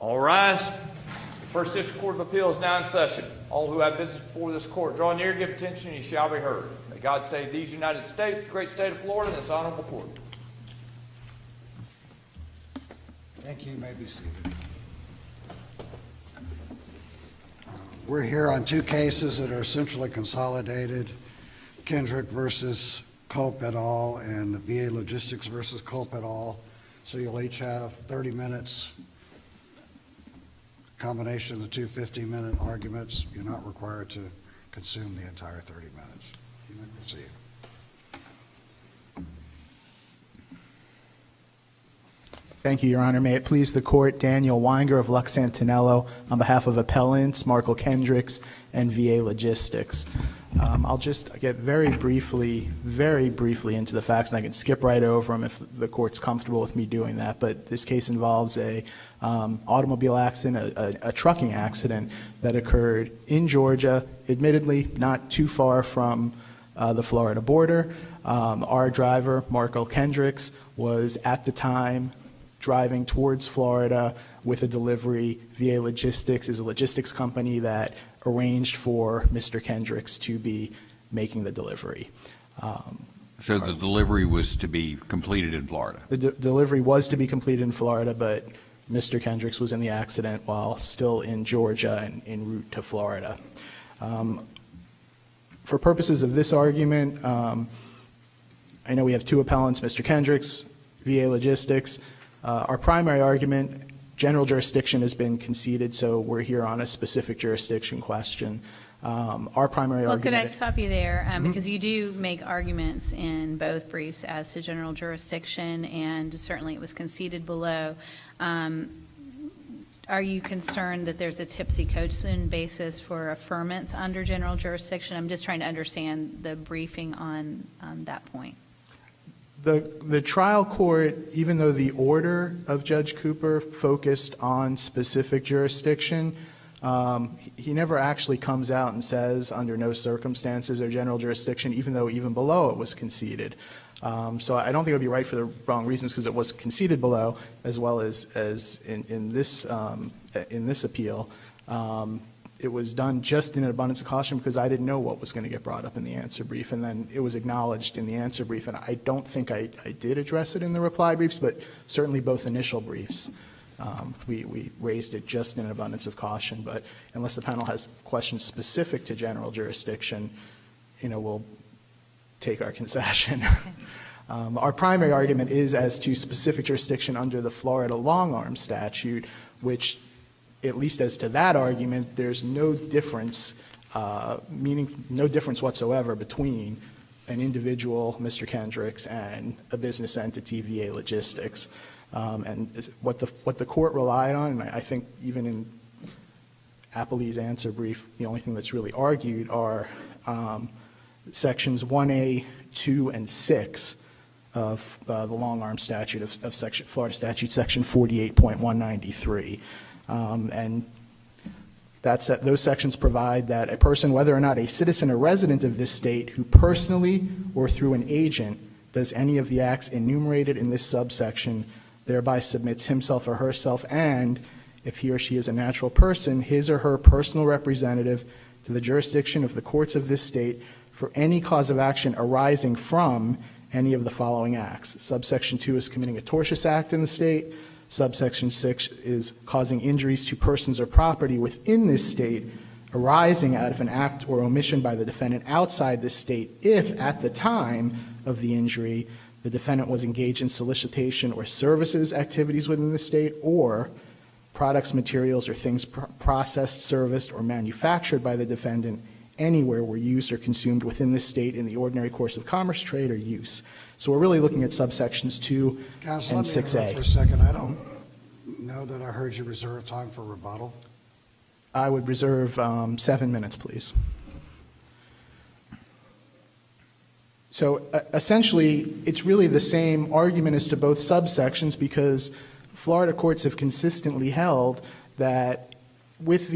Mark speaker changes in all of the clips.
Speaker 1: All rise. The First District Court of Appeals is now in session. All who have business before this court, draw near, give attention, and you shall be heard. May God save these United States, the great state of Florida, and this honorable court.
Speaker 2: Thank you. You may be seated. We're here on two cases that are essentially consolidated, Kendrick versus Culp et al. And the VA Logistics versus Culp et al. So you'll each have 30 minutes. Combination of the two 50-minute arguments. You're not required to consume the entire 30 minutes. You may proceed.
Speaker 3: Thank you, Your Honor. May it please the Court, Daniel Weinger of Lux Santinello on behalf of appellants Markle Kendricks and VA Logistics. I'll just get very briefly into the facts, and I can skip right over them if the Court's comfortable with me doing that. But this case involves a automobile accident, a trucking accident that occurred in Georgia, admittedly not too far from the Florida border. Our driver, Markle Kendricks, was at the time driving towards Florida with a delivery. VA Logistics is a logistics company that arranged for Mr. Kendricks to be making the delivery.
Speaker 4: So the delivery was to be completed in Florida?
Speaker 3: The delivery was to be completed in Florida, but Mr. Kendricks was in the accident while still in Georgia and en route to Florida. For purposes of this argument, I know we have two appellants, Mr. Kendricks, VA Logistics. Our primary argument, general jurisdiction has been conceded, so we're here on a specific jurisdiction question. Our primary argument...
Speaker 5: Well, could I stop you there? Because you do make arguments in both briefs as to general jurisdiction, and certainly it was conceded below. Are you concerned that there's a tipsy-coachman basis for affirmance under general jurisdiction? I'm just trying to understand the briefing on that point.
Speaker 3: The trial court, even though the order of Judge Cooper focused on specific jurisdiction, he never actually comes out and says under no circumstances or general jurisdiction, even though even below it was conceded. So I don't think it would be right for the wrong reasons because it was conceded below, as well as in this appeal. It was done just in an abundance of caution because I didn't know what was going to get brought up in the answer brief, and then it was acknowledged in the answer brief. And I don't think I did address it in the reply briefs, but certainly both initial briefs. We raised it just in an abundance of caution. But unless the panel has questions specific to general jurisdiction, we'll take our concession. Our primary argument is as to specific jurisdiction under the Florida longarm statute, which, at least as to that argument, there's no difference, no difference whatsoever between an individual, Mr. Kendricks, and a business entity, VA Logistics. And what the court relied on, and I think even in Appley's answer brief, the only thing that's really argued are sections 1A, 2, and 6 of the longarm statute of Florida statute, section 48.193. And those sections provide that a person, whether or not a citizen or resident of this state, who personally or through an agent does any of the acts enumerated in this subsection, thereby submits himself or herself and, if he or she is a natural person, his or her personal representative to the jurisdiction of the courts of this state for any cause of action arising from any of the following acts. Subsection 2 is committing a tortious act in the state. Subsection 6 is causing injuries to persons or property within this state arising out of an act or omission by the defendant outside this state if, at the time of the injury, the defendant was engaged in solicitation or services activities within the state, or products, materials, or things processed, serviced, or manufactured by the defendant anywhere were used or consumed within this state in the ordinary course of commerce, trade, or use. So we're really looking at subsections 2
Speaker 2: Counsel,
Speaker 3: and
Speaker 2: let me
Speaker 3: 6A.
Speaker 2: interrupt for a second. I don't know that I heard you reserve time for rebuttal.
Speaker 3: I would reserve 7 minutes, please. So essentially, it's really the same argument as to both subsections because Florida courts have consistently held that with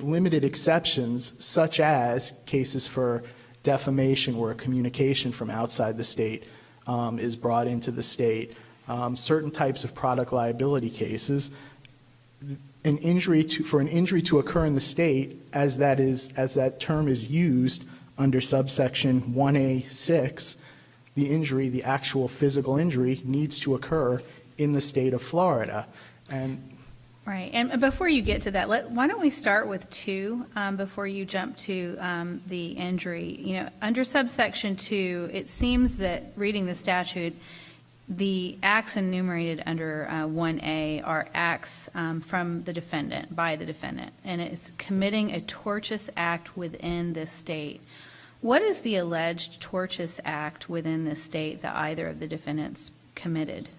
Speaker 3: limited exceptions, such as cases for defamation where a communication from outside the state is brought into the state, certain types of product liability cases, an injury to occur in the state, as that term is used under subsection 1A6, the actual physical injury needs to occur in the state of Florida. And
Speaker 5: Right, and before you get to that, why don't we start with 2 before you jump to the injury? You know, under subsection 2, it seems that, reading the statute, the acts enumerated under 1A are acts from the defendant, by the defendant, and it's committing a tortious act within this state. What is the alleged tortious act within this state that either of the defendants committed?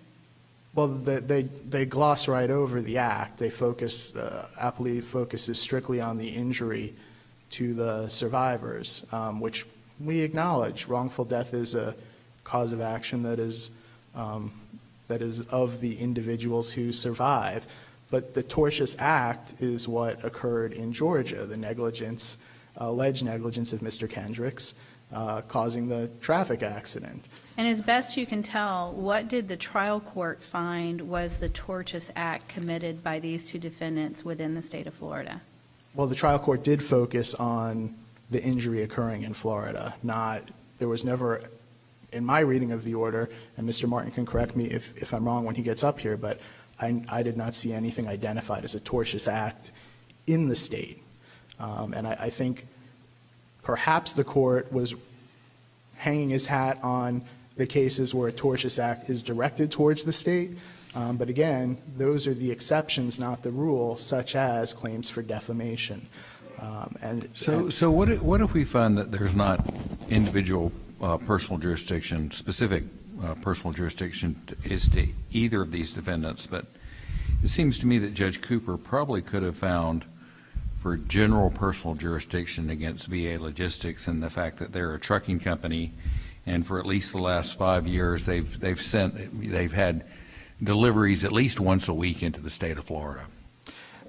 Speaker 3: Well, they gloss right over the act. They appellee focuses strictly on the injury to the survivors, which we acknowledge. Wrongful death is a cause of action that is of the individuals who survive. But the tortious act is what occurred in Georgia, the alleged negligence of Mr. Kendricks, causing the traffic accident.
Speaker 5: And as best you can tell, what did the trial court find was the tortious act committed by these 2 defendants within the state of Florida?
Speaker 3: Well, the trial court did focus on the injury occurring in Florida. There was never, in my reading of the order, and Mr. Martin can correct me if I'm wrong when he gets up here, but I did not see anything identified as a tortious act in the state. And I think perhaps the court was hanging his hat on the cases where a tortious act is directed towards the state. But again, those are the exceptions, not the rule, such as claims for defamation.
Speaker 4: So what if we find that there's not individual personal jurisdiction, specific personal jurisdiction is to either of these defendants, but it seems to me that Judge Cooper probably could have found for general personal jurisdiction against VA Logistics and the fact that they're a trucking company, and for at least the last 5 years they've had deliveries at least once a week into the state of Florida.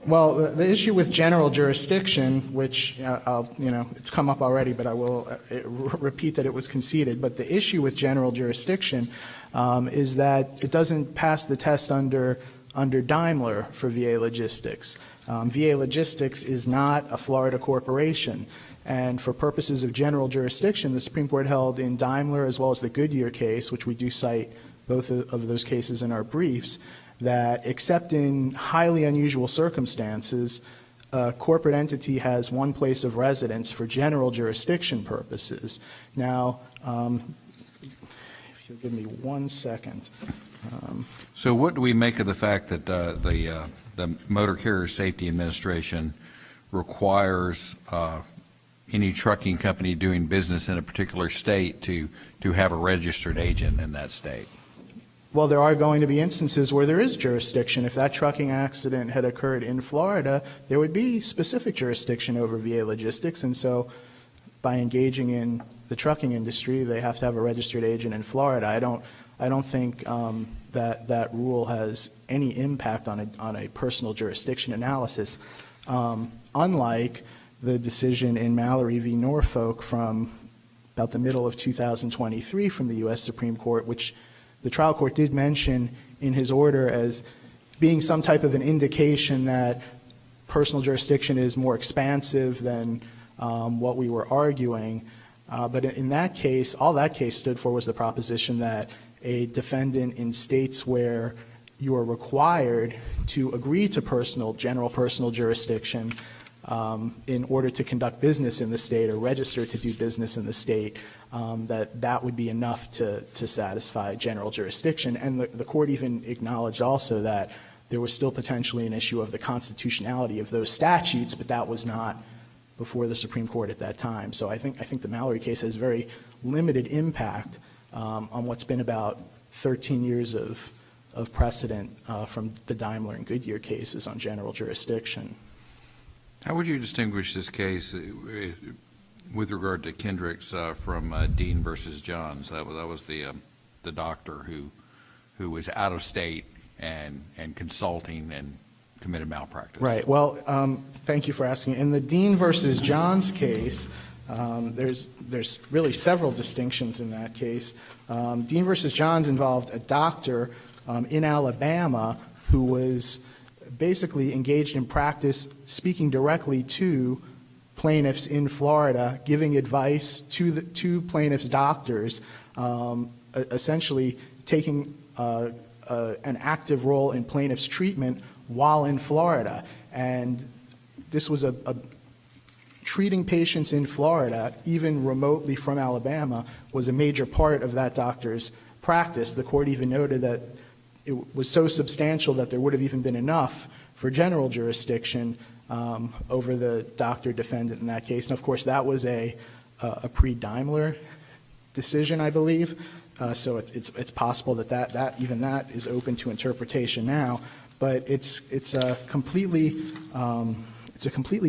Speaker 3: Well, the issue with general jurisdiction, which it's come up already, but I will repeat that it was conceded. But the issue with general jurisdiction is that it doesn't pass the test under Daimler for VA Logistics. VA Logistics is not a Florida corporation. And for purposes of general jurisdiction, the Supreme Court held in Daimler as well as the Goodyear case, which we do cite both of those cases in our briefs, that except in highly unusual circumstances, a corporate entity has one place of residence for general jurisdiction purposes. Now, if you'll give me 1 second.
Speaker 4: So what do we make of the fact that the Motor Carrier Safety Administration requires any trucking company doing business in a particular state to have a registered agent in that state?
Speaker 3: Well, there are going to be instances where there is jurisdiction. If that trucking accident had occurred in Florida, there would be specific jurisdiction over VA Logistics. And so by engaging in the trucking industry, they have to have a registered agent in Florida. I don't think that rule has any impact on a personal jurisdiction analysis, unlike the decision in Mallory v. Norfolk from about the middle of 2023 from the U.S. Supreme Court, which the trial court did mention in his order as being some type of an indication that personal jurisdiction is more expansive than what we were arguing. But in that case, all that case stood for was the proposition that a defendant in states where you are required to agree to general personal jurisdiction in order to conduct business in the state or register to do business in the state, that would be enough to satisfy general jurisdiction. And the court even acknowledged also that there was still potentially an issue of the constitutionality of those statutes, but that was not before the Supreme Court at that time. So I think the Mallory case has very limited impact on what's been about 13 years of precedent from the Daimler and Goodyear cases on general jurisdiction.
Speaker 4: How would you distinguish this case with regard to Kendricks from Dean versus Johns? That was the doctor who was out of state and consulting and committed malpractice. Right.
Speaker 3: Well, thank you for asking. In the Dean versus Johns case, there's really several distinctions in that case. Dean versus Johns involved a doctor in Alabama who was basically engaged in practice speaking directly to plaintiffs in Florida, giving advice to plaintiffs' doctors, essentially taking an active role in plaintiffs' treatment while in Florida. And this was a treating patients in Florida, even remotely from Alabama, was a major part of that doctor's practice. The court even noted that it was so substantial that there would have even been enough for general jurisdiction over the doctor defendant in that case. And of course, that was a pre-Daimler decision, I believe. So it's possible that even that is open to interpretation now. But it's a completely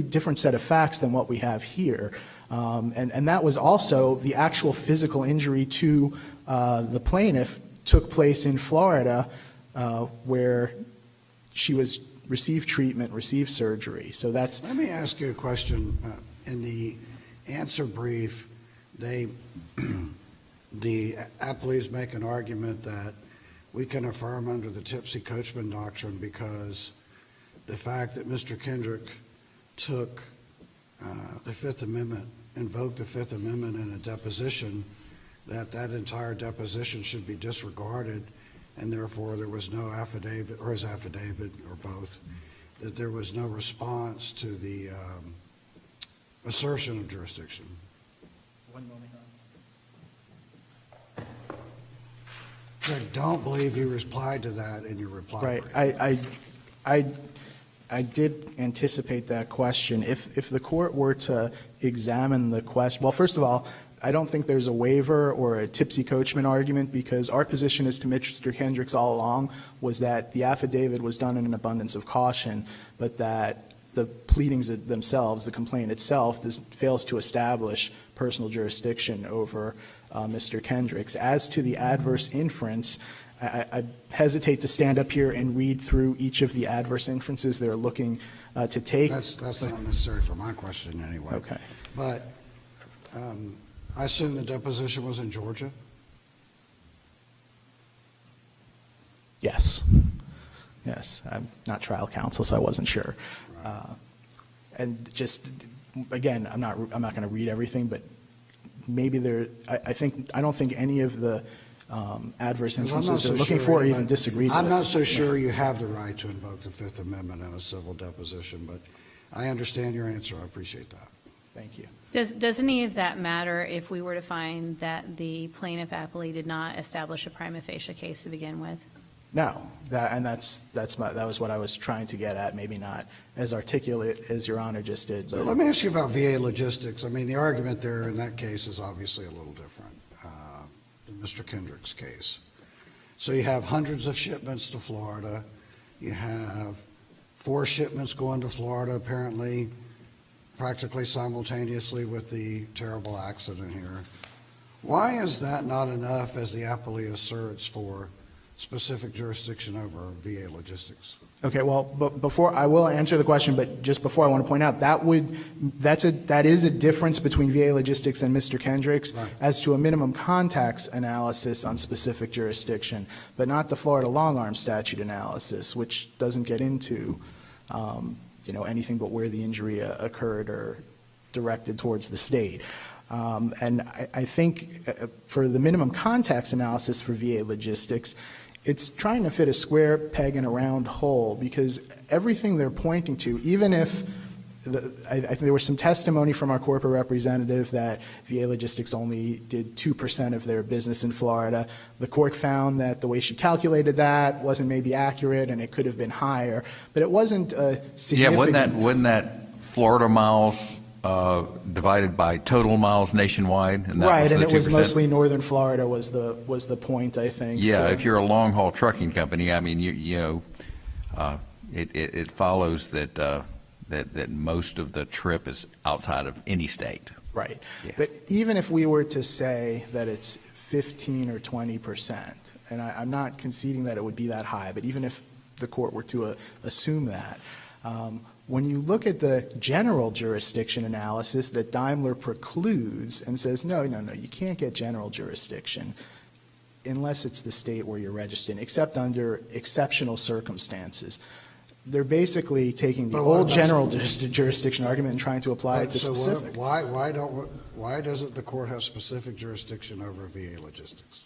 Speaker 3: different set of facts than what we have here. And that was also the actual physical injury to the plaintiff took place in Florida, where she received treatment, received surgery. So that's.
Speaker 2: Let me ask you a question. In the answer brief, the appellees make an argument that we can affirm under the Tipsy-Coachman doctrine because the fact that Mr. Kendrick took the Fifth Amendment, invoked the Fifth Amendment in a deposition, that entire deposition should be disregarded, and therefore there was no affidavit, or his affidavit, or both, that there was no response to the assertion of jurisdiction.
Speaker 3: One moment.
Speaker 2: I don't believe you replied to that in your reply.
Speaker 3: Right. I did anticipate that question. If the court were to examine the question, well, first of all, I don't think there's a waiver or a Tipsy-Coachman argument, because our position as to Mr. Kendricks all along was that the affidavit was done in an abundance of caution, but that the pleadings themselves, the complaint itself, fails to establish personal jurisdiction over Mr. Kendricks. As to the adverse inference, I hesitate to stand up here and read through each of the adverse inferences they're looking to take.
Speaker 2: That's not necessary for my question anyway.
Speaker 3: Okay.
Speaker 2: But I assume the deposition was in Georgia?
Speaker 3: Yes. Yes. I'm not trial counsel, so I wasn't sure. And just, again, I'm not going to read everything, but maybe I don't think any of the adverse inferences they're looking for are even disagreed with.
Speaker 2: I'm not so sure you have the right to invoke the Fifth Amendment in a civil deposition, but I understand your answer. I appreciate that.
Speaker 3: Thank you.
Speaker 5: Does any of that matter if we were to find that the plaintiff appellee did not establish a prima facie case to begin with?
Speaker 3: No, that was what I was trying to get at. Maybe not as articulate as Your Honor just did. But
Speaker 2: Let me ask you about VA logistics. I mean, the argument there in that case is obviously a little different than Mr. Kendrick's case. So you have hundreds of shipments to Florida. You have 4 shipments going to Florida, apparently, practically simultaneously with the terrible accident here. Why is that not enough, as the appellee asserts, for specific jurisdiction over VA logistics?
Speaker 3: Okay, well, but before I will answer the question, but just before I want to point out that is a difference between VA logistics and Mr. Kendrick's as to a minimum contacts analysis on specific jurisdiction, but not the Florida longarm statute analysis, which doesn't get into anything but where the injury occurred or directed towards the state. And I think for the minimum contacts analysis for VA logistics, it's trying to fit a square peg in a round hole, because everything they're pointing to, even if I think there was some testimony from our corporate representative that VA logistics only did 2% of their business in Florida. The court found that the way she calculated that wasn't maybe accurate, and it could have been higher, but it wasn't significant.
Speaker 4: Yeah, wasn't that Florida miles divided by total miles nationwide? And that
Speaker 3: right,
Speaker 4: was
Speaker 3: and
Speaker 4: the
Speaker 3: it was
Speaker 4: 2%?
Speaker 3: mostly northern Florida was the point, I think.
Speaker 4: Yeah,
Speaker 3: so.
Speaker 4: if you're a long haul trucking company, I mean, it follows that most of the trip is outside of any state.
Speaker 3: Right,
Speaker 4: Yeah.
Speaker 3: but even if we were to say that it's 15 or 20%, and I'm not conceding that it would be that high, but even if the court were to assume that, when you look at the general jurisdiction analysis that Daimler precludes and says, no, you can't get general jurisdiction unless it's the state where you're registered, except under exceptional circumstances. They're basically taking the
Speaker 2: But what
Speaker 3: old
Speaker 2: about-
Speaker 3: general jurisdiction argument and trying to apply it to
Speaker 2: So
Speaker 3: specific.
Speaker 2: why doesn't the court have specific jurisdiction over VA logistics?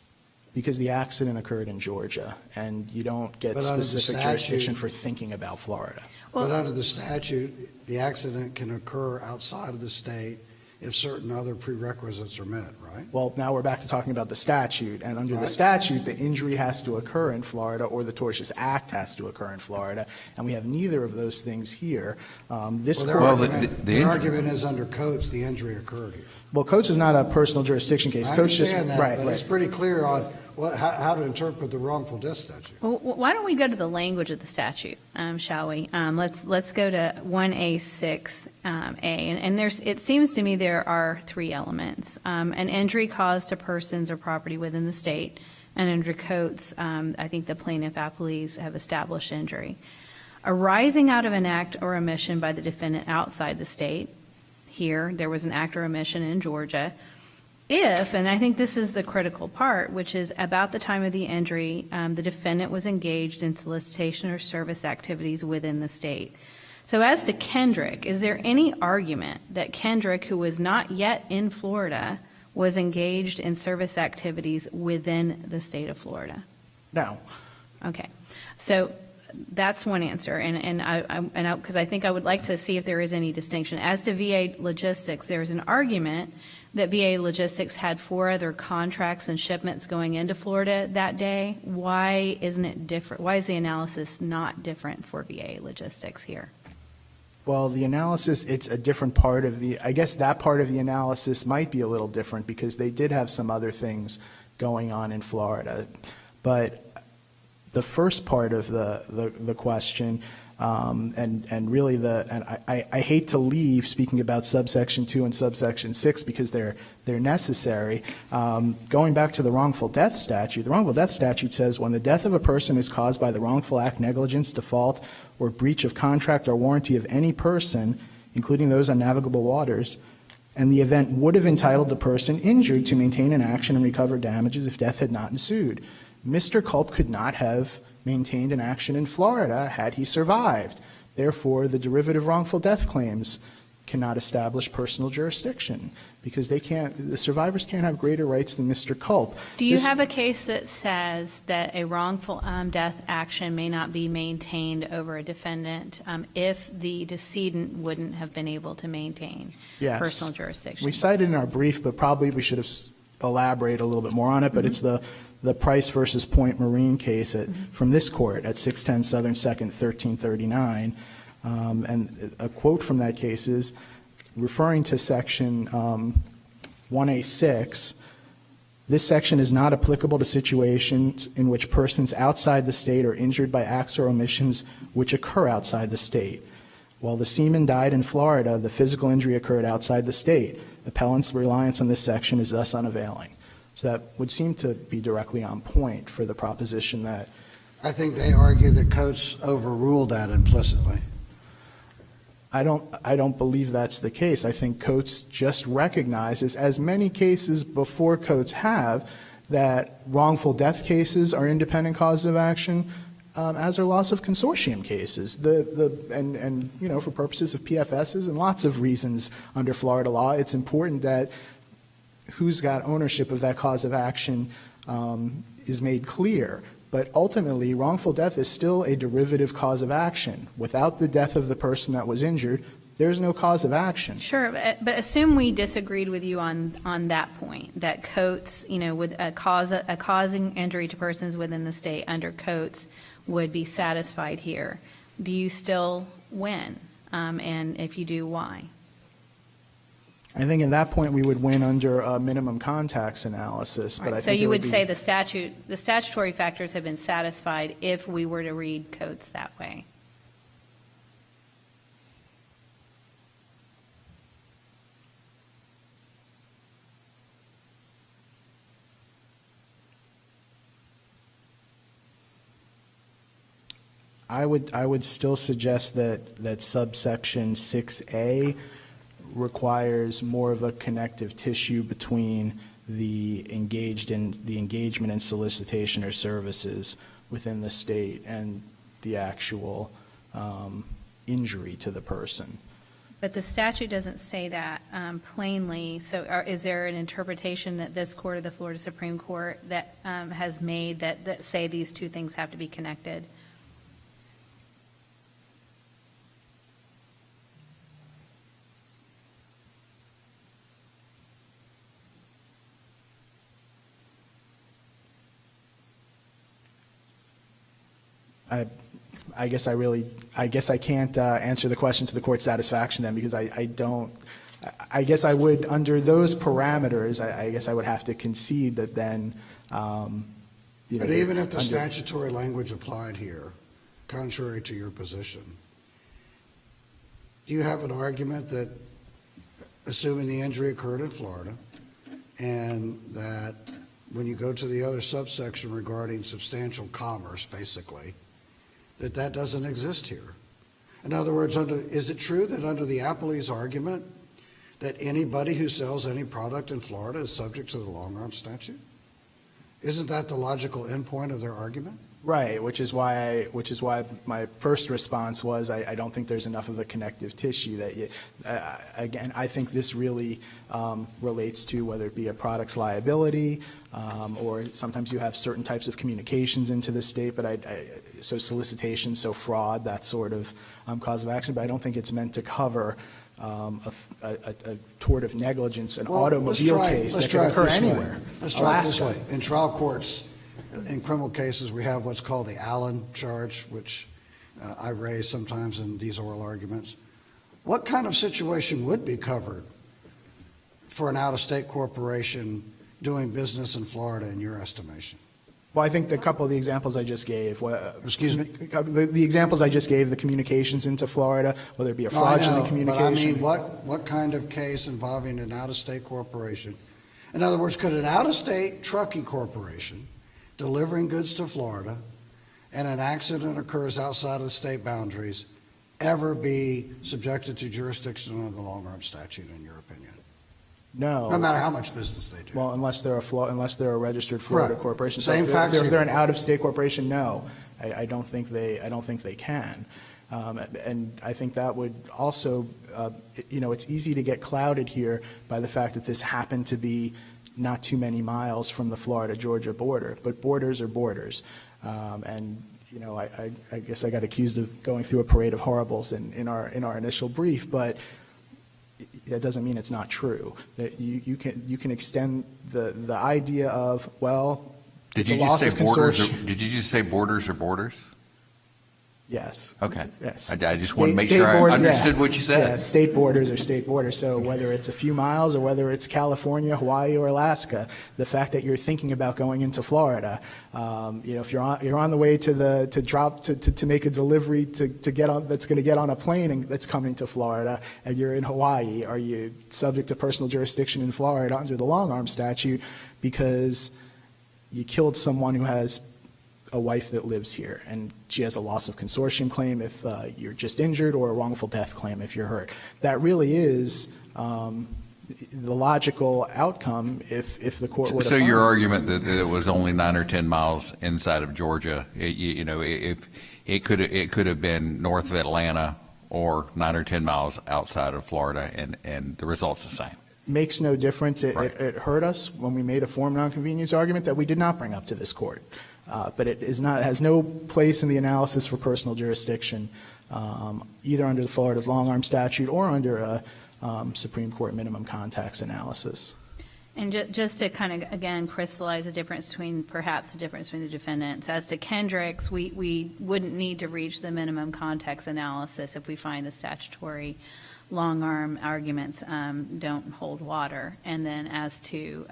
Speaker 3: Because the accident occurred in Georgia, and you don't get
Speaker 2: But under the
Speaker 3: specific
Speaker 2: statute-
Speaker 3: jurisdiction for thinking about Florida.
Speaker 2: But under the statute, the accident can occur outside of the state if certain other prerequisites are met, right?
Speaker 3: Well, now we're back to talking about the statute, and under the
Speaker 2: Right.
Speaker 3: statute, the injury has to occur in Florida, or the tortious act has to occur in Florida, and we have neither of those things here. This
Speaker 2: Well,
Speaker 3: court,
Speaker 2: their argument is under Coates, the injury occurred here.
Speaker 3: well, Coates is not a personal jurisdiction case.
Speaker 2: I
Speaker 3: Coates just
Speaker 2: understand that,
Speaker 3: right,
Speaker 2: but it's
Speaker 3: right.
Speaker 2: pretty clear on how to interpret the wrongful death statute.
Speaker 5: Well, why don't we go to the language of the statute, shall we? Let's go to 1A6A, and it seems to me there are three elements. An injury caused to persons or property within the state, and under Coates, I think the plaintiff appellees have established injury. Arising out of an act or omission by the defendant outside the state. Here, there was an act or omission in Georgia. If, and I think this is the critical part, which is about the time of the injury, the defendant was engaged in solicitation or service activities within the state. So as to Kendrick, is there any argument that Kendrick, who was not yet in Florida, was engaged in service activities within the state of Florida?
Speaker 3: No.
Speaker 5: Okay, so that's one answer, and because I think I would like to see if there is any distinction. As to VA logistics, there's an argument that VA logistics had 4 other contracts and shipments going into Florida that day. Why isn't it different? Why is the analysis not different for VA logistics here?
Speaker 3: Well, the analysis, it's a different part of I guess that part of the analysis might be a little different because they did have some other things going on in Florida. But the first part of the question, and really I hate to leave speaking about subsection 2 and subsection 6 because they're necessary. Going back to the wrongful death statute, the wrongful death statute says when the death of a person is caused by the wrongful act, negligence, default, or breach of contract or warranty of any person, including those on navigable waters, and the event would have entitled the person injured to maintain an action and recover damages if death had not ensued. Mr. Culp could not have maintained an action in Florida had he survived. Therefore, the derivative wrongful death claims cannot establish personal jurisdiction because the survivors can't have greater rights than Mr. Culp.
Speaker 5: Do you have a case that says that a wrongful death action may not be maintained over a defendant if the decedent wouldn't have been able to maintain
Speaker 3: Yes.
Speaker 5: personal jurisdiction?
Speaker 3: We cited in our brief, but probably we should have elaborated a little bit more on it, but it's the Price versus Point Marine case from this court at 610 Southern 2nd, 1339. And a quote from that case is, referring to section 1A6, this section is not applicable to situations in which persons outside the state are injured by acts or omissions which occur outside the state. While the seaman died in Florida, the physical injury occurred outside the state. Appellant's reliance on this section is thus unavailing. So that would seem to be directly on point for the proposition that
Speaker 2: I think they argue that Coates overruled that implicitly.
Speaker 3: I don't believe that's the case. I think Coates just recognizes, as many cases before Coates have, that wrongful death cases are independent causes of action, as are loss of consortium cases. And you know, for purposes of PFSs and lots of reasons under Florida law, it's important that who's got ownership of that cause of action is made clear. But ultimately, wrongful death is still a derivative cause of action. Without the death of the person that was injured, there's no cause of action.
Speaker 5: Sure, but assume we disagreed with you on that point, that Coates, you know, with a causing injury to persons within the state under Coates would be satisfied here. Do you still win? And if you do, why?
Speaker 3: I think at that point we would win under a minimum contacts analysis. But I
Speaker 5: So
Speaker 3: think
Speaker 5: you
Speaker 3: it
Speaker 5: would
Speaker 3: be,
Speaker 5: say the statutory factors have been satisfied if we were to read Coates that way?
Speaker 3: I would still suggest that subsection 6A requires more of a connective tissue between the engagement in solicitation or services within the state and the actual injury to the person.
Speaker 5: But the statute doesn't say that plainly, so is there an interpretation that this court or the Florida Supreme Court that has made that say these two things have to be connected?
Speaker 3: I guess I can't answer the question to the court's satisfaction then, because I don't, I guess I would, under those parameters, I guess I would have to concede that then, you know.
Speaker 2: But even if the
Speaker 3: under-
Speaker 2: statutory language applied here, contrary to your position, do you have an argument that, assuming the injury occurred in Florida, and that when you go to the other subsection regarding substantial commerce, basically, that doesn't exist here? In other words, is it true that under the appellee's argument that anybody who sells any product in Florida is subject to the longarm statute? Isn't that the logical endpoint of their argument?
Speaker 3: Right, which is why my first response was I don't think there's enough of a connective tissue that you, again, I think this really relates to whether it be a product's liability, or sometimes you have certain types of communications into the state, but so solicitation, so fraud, that sort of cause of action, but I don't think it's meant to cover a tort of negligence, an automobile case that can occur anywhere.
Speaker 2: Let's try it this way. In trial courts, in criminal cases, we have what's called the Allen charge, which I raise sometimes in these oral arguments. What kind of situation would be covered for an out-of-state corporation doing business in Florida, in your estimation?
Speaker 3: Well, I think a couple of the examples I just gave.
Speaker 2: Excuse me?
Speaker 3: The examples I just gave, the communications into Florida, whether it be a fraudulent communication.
Speaker 2: But I mean, what kind of case involving an out-of-state corporation? In other words, could an out-of-state trucking corporation delivering goods to Florida and an accident occurs outside of the state boundaries ever be subjected to jurisdiction under the longarm statute, in your opinion?
Speaker 3: No.
Speaker 2: No matter how much business they do.
Speaker 3: Well, unless they're a registered Florida
Speaker 2: Correct.
Speaker 3: corporation.
Speaker 2: Same
Speaker 3: So
Speaker 2: facts
Speaker 3: if
Speaker 2: here.
Speaker 3: they're an out-of-state corporation, no. I don't think they can. And I think that would also, it's easy to get clouded here by the fact that this happened to be not too many miles from the Florida-Georgia border, but borders are borders. And, I guess I got accused of going through a parade of horribles in our initial brief, but that doesn't mean it's not true. That you can extend the idea of, well,
Speaker 4: Did
Speaker 3: it's a
Speaker 4: you just
Speaker 3: loss
Speaker 4: say
Speaker 3: of
Speaker 4: borders?
Speaker 3: consortium.
Speaker 4: Did you just say borders or borders?
Speaker 3: Yes.
Speaker 4: Okay.
Speaker 3: Yes.
Speaker 4: I just want to make
Speaker 3: State
Speaker 4: sure I
Speaker 3: board-
Speaker 4: understood
Speaker 3: yeah.
Speaker 4: what you said.
Speaker 3: Yeah, state borders are state borders. So whether it's a few miles or whether it's California, Hawaii, or Alaska, the fact that you're thinking about going into Florida, if you're on the way to make a delivery to get on, that's going to get on a plane and that's coming to Florida, and you're in Hawaii, are you subject to personal jurisdiction in Florida under the longarm statute because you killed someone who has a wife that lives here, and she has a loss of consortium claim if you're just injured, or a wrongful death claim if you're hurt. That really is the logical outcome if the court were to
Speaker 4: So your
Speaker 3: find-
Speaker 4: argument that it was only 9 or 10 miles inside of Georgia, if it could have been north of Atlanta or 9 or 10 miles outside of Florida, and the result's the same.
Speaker 3: makes no difference.
Speaker 4: Right.
Speaker 3: It hurt us when we made a form nonconvenience argument that we did not bring up to this court. But it has no place in the analysis for personal jurisdiction, either under the Florida's longarm statute or under a Supreme Court minimum contacts analysis.
Speaker 5: And just to kind of, again, crystallize the difference between the defendants. As to Kendrick's, we wouldn't need to reach the minimum context analysis if we find the statutory long-arm arguments don't hold water. And then as to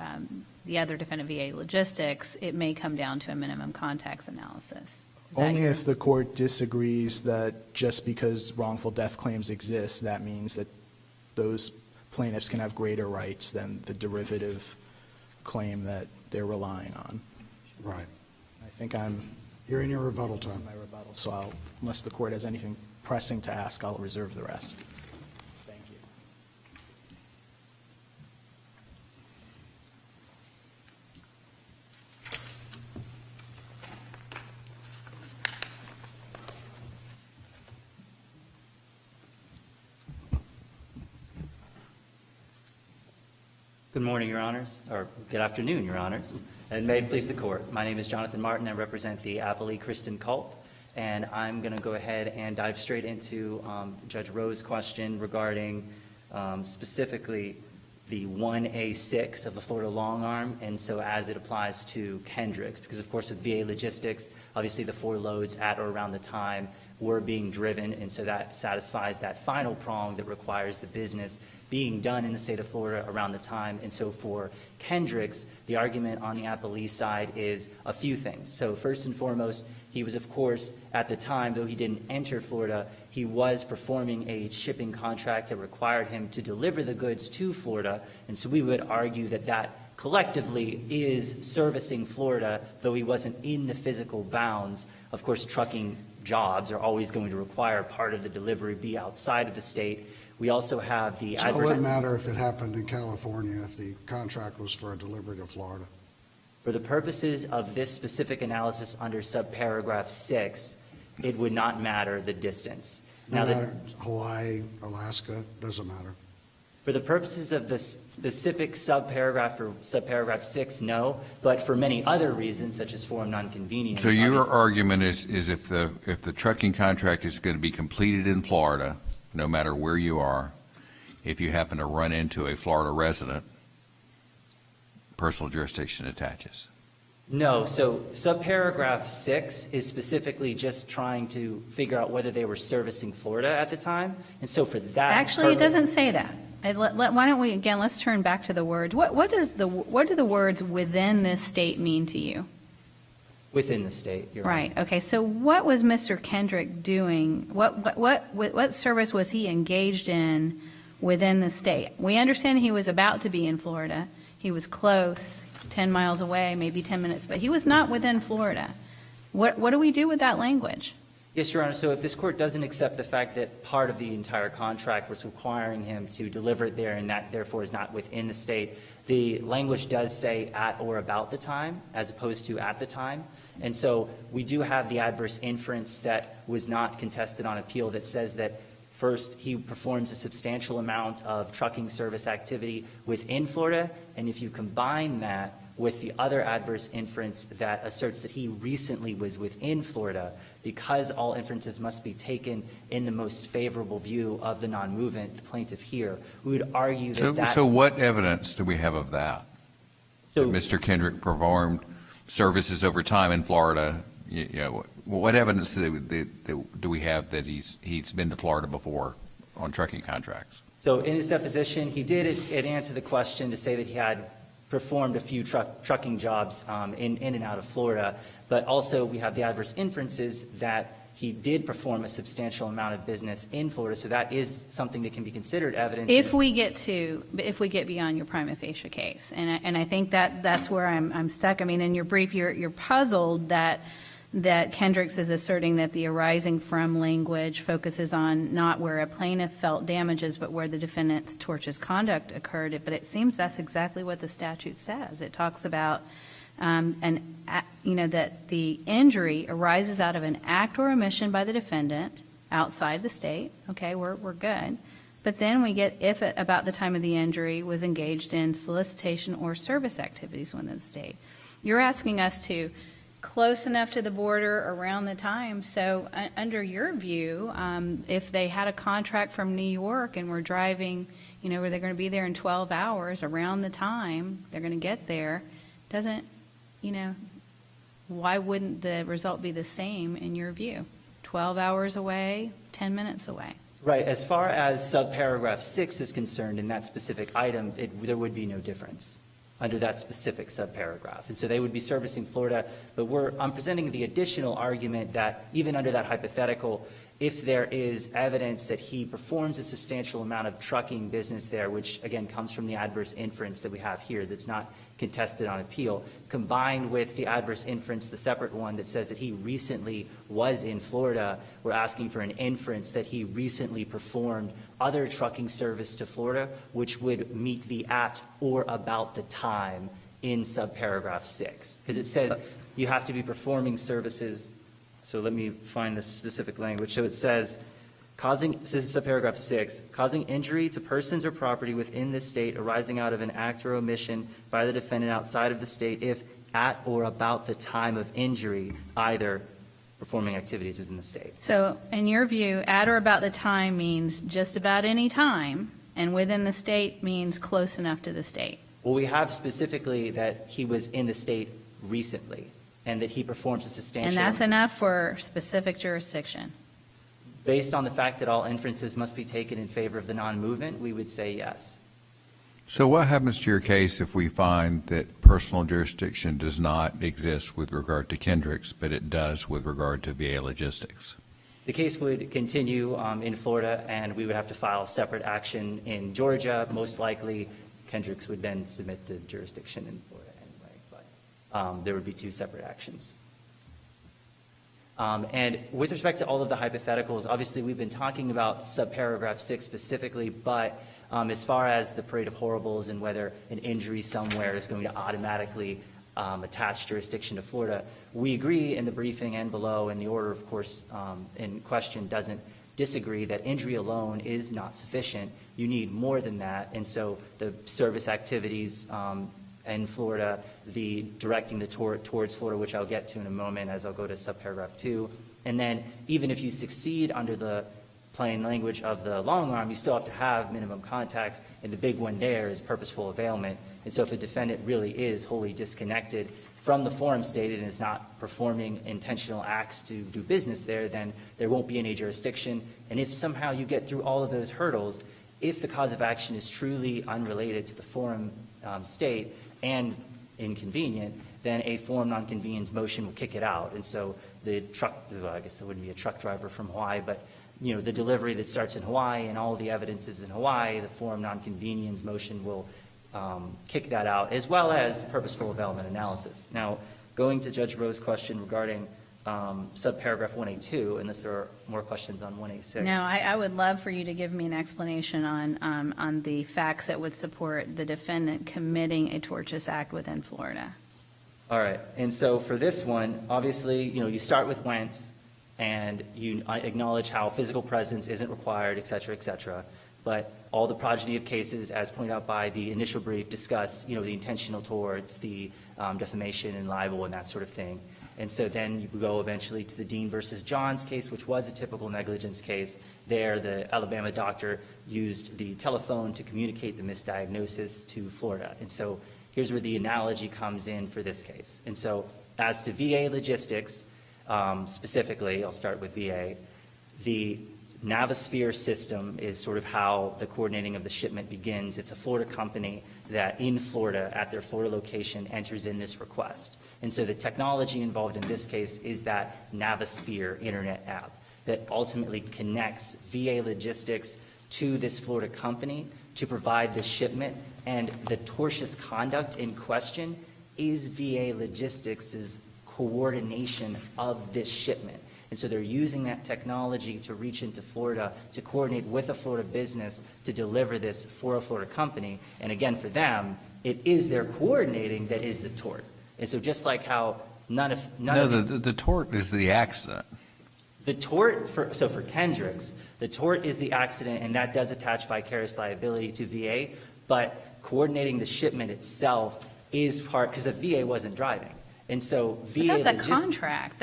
Speaker 5: the other defendant, VA Logistics, it may come down to a minimum context analysis. Is that
Speaker 3: Only
Speaker 5: your-
Speaker 3: if the court disagrees that just because wrongful death claims exist, that means that those plaintiffs can have greater rights than the derivative claim that they're relying on.
Speaker 2: Right.
Speaker 3: I think I'm
Speaker 2: You're in your rebuttal
Speaker 3: in
Speaker 2: time.
Speaker 3: my rebuttal, so unless the court has anything pressing to ask, I'll reserve the rest. Thank you.
Speaker 6: Good morning, Your Honors, or good afternoon, Your Honors, and may it please the Court. My name is Jonathan Martin. I represent the appellee Kristen Culp, and I'm going to go ahead and dive straight into Judge Rowe's question regarding specifically the 1A6 of the Florida longarm, and so as it applies to Kendricks, because of course with VA logistics, obviously the 4 loads at or around the time were being driven, and so that satisfies that final prong that requires the business being done in the state of Florida around the time. And so for Kendricks, the argument on the appellee side is a few things. So first and foremost, he was, of course, at the time, though he didn't enter Florida, he was performing a shipping contract that required him to deliver the goods to Florida, and so we would argue that that collectively is servicing Florida, though he wasn't in the physical bounds. Of course, trucking jobs are always going to require part of the delivery be outside of the state. We also have the
Speaker 2: So it wouldn't matter if it happened in California if the contract was for a delivery to Florida.
Speaker 6: For the purposes of this specific analysis under subparagraph 6, it would not matter the distance.
Speaker 2: No matter Hawaii, Alaska, doesn't matter.
Speaker 6: For the purposes of the specific subparagraph or subparagraph 6, no, but for many other reasons, such as forum nonconvenience.
Speaker 4: So your argument is if the trucking contract is going to be completed in Florida, no matter where you are, if you happen to run into a Florida resident, personal jurisdiction attaches.
Speaker 6: No, so subparagraph 6 is specifically just trying to figure out whether they were servicing Florida at the time, and so for that
Speaker 5: Actually, it
Speaker 6: purpose-
Speaker 5: doesn't say that. Why don't we, again, let's turn back to the words. What do the words "within this state" mean to you?
Speaker 6: within the state. You're right.
Speaker 5: Right, okay, so what was Mr. Kendrick doing? What service was he engaged in within the state? We understand he was about to be in Florida. He was close, 10 miles away, maybe 10 minutes, but he was not within Florida. What do we do with that language?
Speaker 6: Yes, Your Honor. So if this court doesn't accept the fact that part of the entire contract was requiring him to deliver it there and that therefore is not within the state, the language does say at or about the time as opposed to at the time. And so we do have the adverse inference that was not contested on appeal that says that first, he performs a substantial amount of trucking service activity within Florida, and if you combine that with the other adverse inference that asserts that he recently was within Florida, because all inferences must be taken in the most favorable view of the non-movement, the plaintiff here, we would argue that
Speaker 4: So what evidence do we have of that?
Speaker 6: So-
Speaker 4: That Mr. Kendrick performed services over time in Florida? You know, what evidence do we have that he's been to Florida before on trucking contracts?
Speaker 6: So in his deposition, he did answer the question to say that he had performed a few trucking jobs in and out of Florida, but also we have the adverse inferences that he did perform a substantial amount of business in Florida, so that is something that can be considered evidence.
Speaker 5: If we get beyond your prima facie case, and I think that's where I'm stuck. I mean, in your brief, you're puzzled that Kendricks is asserting that the arising from language focuses on not where a plaintiff felt damages, but where the defendant's tortious conduct occurred. But it seems that's exactly what the statute says. It talks about that the injury arises out of an act or omission by the defendant outside the state. Okay, we're good. But then we get if it, about the time of the injury was engaged in solicitation or service activities within the state. You're asking us to close enough to the border around the time. So under your view, if they had a contract from New York and were driving, where they're going to be there in 12 hours around the time they're going to get there, why wouldn't the result be the same in your view? 12 hours away, 10 minutes away.
Speaker 6: Right. As far as subparagraph 6 is concerned in that specific item, there would be no difference under that specific subparagraph. And so they would be servicing Florida, but I'm presenting the additional argument that even under that hypothetical, if there is evidence that he performs a substantial amount of trucking business there, which again comes from the adverse inference that we have here that's not contested on appeal, combined with the adverse inference, the separate one that says that he recently was in Florida, we're asking for an inference that he recently performed other trucking service to Florida, which would meet the at or about the time in subparagraph 6. Because it says you have to be performing services. So let me find the specific language. So it says This is subparagraph 6, causing injury to persons or property within the state arising out of an act or omission by the defendant outside of the state if at or about the time of injury, either performing activities within the state.
Speaker 5: So in your view, at or about the time means just about any time, and within the state means close enough to the state.
Speaker 6: Well, we have specifically that he was in the state recently and that he performs a substantial.
Speaker 5: And that's enough for specific jurisdiction.
Speaker 6: Based on the fact that all inferences must be taken in favor of the non-movement, we would say yes.
Speaker 4: So what happens to your case if we find that personal jurisdiction does not exist with regard to Kendricks, but it does with regard to VA Logistics?
Speaker 6: The case would continue in Florida, and we would have to file a separate action in Georgia. Most likely, Kendricks would then submit to jurisdiction in Florida anyway, but there would be 2 separate actions. And with respect to all of the hypotheticals, obviously we've been talking about subparagraph 6 specifically, but as far as the parade of horribles and whether an injury somewhere is going to automatically attach jurisdiction to Florida, we agree in the briefing and below, and the order, of course, in question doesn't disagree that injury alone is not sufficient. You need more than that, and so the service activities in Florida, the directing the tort towards Florida, which I'll get to in a moment as I'll go to subparagraph 2. And then even if you succeed under the plain language of the long arm, you still have to have minimum contacts, and the big one there is purposeful availment. And so if a defendant really is wholly disconnected from the forum state and is not performing intentional acts to do business there, then there won't be any jurisdiction. And if somehow you get through all of those hurdles, if the cause of action is truly unrelated to the forum state and inconvenient, then a forum nonconvenience motion will kick it out. And so the truck, well, I guess there wouldn't be a truck driver from Hawaii, but the delivery that starts in Hawaii and all the evidence is in Hawaii, the forum nonconvenience motion will kick that out, as well as purposeful availment analysis. Now, going to Judge Rowe's question regarding subparagraph 1A2, unless there are more questions on 1A6.
Speaker 5: No, I would love for you to give me an explanation on the facts that would support the defendant committing a tortious act within Florida.
Speaker 6: All right, and so for this one, obviously, you start with went, and you acknowledge how physical presence isn't required, et cetera, but all the progeny of cases, as pointed out by the initial brief, discuss, the intentional torts, the defamation and libel and that sort of thing. And so then you go eventually to the Dean versus Johns case, which was a typical negligence case. There, the Alabama doctor used the telephone to communicate the misdiagnosis to Florida. And so here's where the analogy comes in for this case. And so as to VA logistics, specifically, I'll start with VA, the Navisphere system is sort of how the coordinating of the shipment begins. It's a Florida company that in Florida, at their Florida location, enters in this request. And so the technology involved in this case is that Navisphere internet app that ultimately connects VA logistics to this Florida company to provide this shipment. And the tortious conduct in question is VA logistics' coordination of this shipment. And so they're using that technology to reach into Florida to coordinate with a Florida business to deliver this for a Florida company. And again, for them, it is their coordinating that is the tort. And so just like how the
Speaker 4: tort is the accident.
Speaker 6: The tort, for Kendricks, the tort is the accident, and that does attach vicarious liability to VA, but coordinating the shipment itself is part, because the VA wasn't driving. And so VA...
Speaker 5: But that's a contract.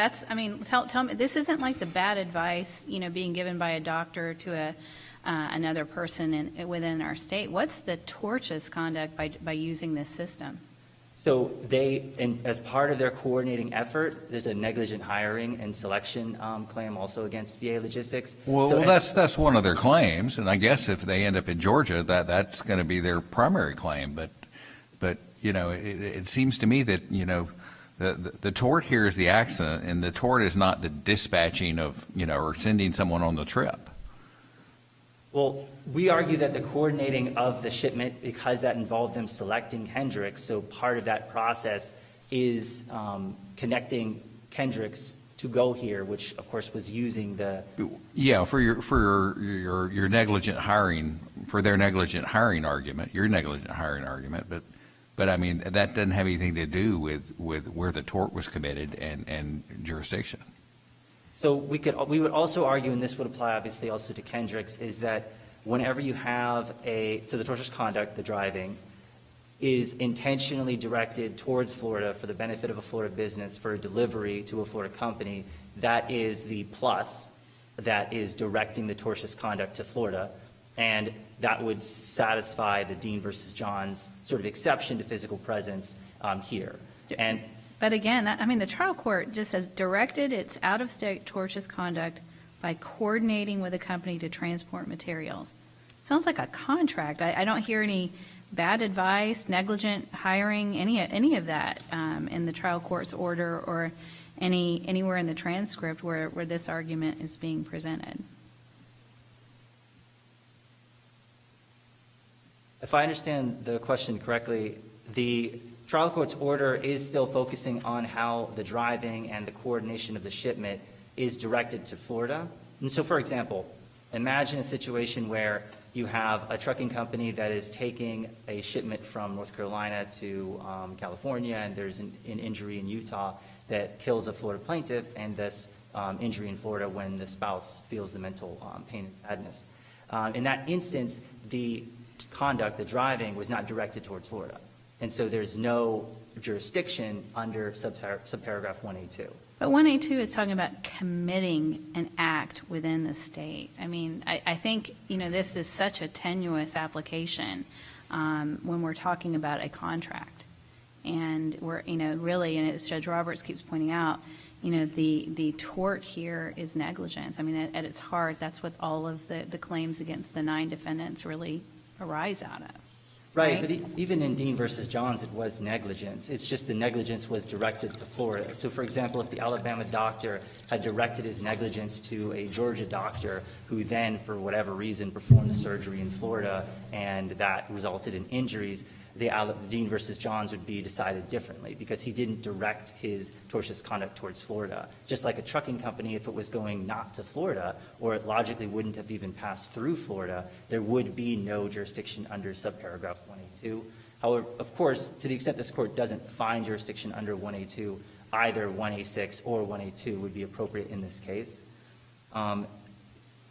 Speaker 5: Tell me, this isn't like the bad advice, being given by a doctor to another person within our state. What's the tortious conduct by using this system?
Speaker 6: So as part of their coordinating effort, there's a negligent hiring and selection claim also against VA logistics.
Speaker 4: Well, that's one of their claims, and I guess if they end up in Georgia, that's going to be their primary claim. But it seems to me that the tort here is the accident, and the tort is not the dispatching of or sending someone on the trip.
Speaker 6: Well, we argue that the coordinating of the shipment, because that involved them selecting Kendricks, so part of that process is connecting Kendricks to go here, which of course was using the...
Speaker 4: Yeah, for your negligent hiring, for their negligent hiring argument, your negligent hiring argument, but I mean, that doesn't have anything to do with where the tort was committed and jurisdiction.
Speaker 6: So we would also argue, and this would apply obviously also to Kendrick's, is that whenever you have so the tortious conduct, the driving, is intentionally directed towards Florida for the benefit of a Florida business for a delivery to a Florida company, that is the plus that is directing the tortious conduct to Florida. And that would satisfy the Dean versus Johns sort of exception to physical presence here.
Speaker 5: But again, I mean, the trial court just has directed its out-of-state tortious conduct by coordinating with a company to transport materials. Sounds like a contract. I don't hear any bad advice, negligent hiring, any of that in the trial court's order or anywhere in the transcript where this argument is being presented.
Speaker 6: If I understand the question correctly, the trial court's order is still focusing on how the driving and the coordination of the shipment is directed to Florida. And so, for example, imagine a situation where you have a trucking company that is taking a shipment from North Carolina to California, and there's an injury in Utah that kills a Florida plaintiff, and this injury in Florida when the spouse feels the mental pain and sadness. In that instance, the conduct, the driving, was not directed towards Florida. And so there's no jurisdiction under subparagraph 1A2.
Speaker 5: But 1A2 is talking about committing an act within the state. I mean, I think, this is such a tenuous application when we're talking about a contract. And we're, really, and as Judge Roberts keeps pointing out, the tort here is negligence. I mean, at its heart, that's what all of the claims against the 9 defendants really arise out of.
Speaker 6: Right, but even in Dean versus Johns, it was negligence. It's just the negligence was directed to Florida. So, for example, if the Alabama doctor had directed his negligence to a Georgia doctor who then, for whatever reason, performed the surgery in Florida and that resulted in injuries, the Dean versus Johns would be decided differently because he didn't direct his tortious conduct towards Florida. Just like a trucking company, if it was going not to Florida, or it logically wouldn't have even passed through Florida, there would be no jurisdiction under subparagraph 1A2. However, of course, to the extent this court doesn't find jurisdiction under 1A2, either 1A6 or 1A2 would be appropriate in this case. Are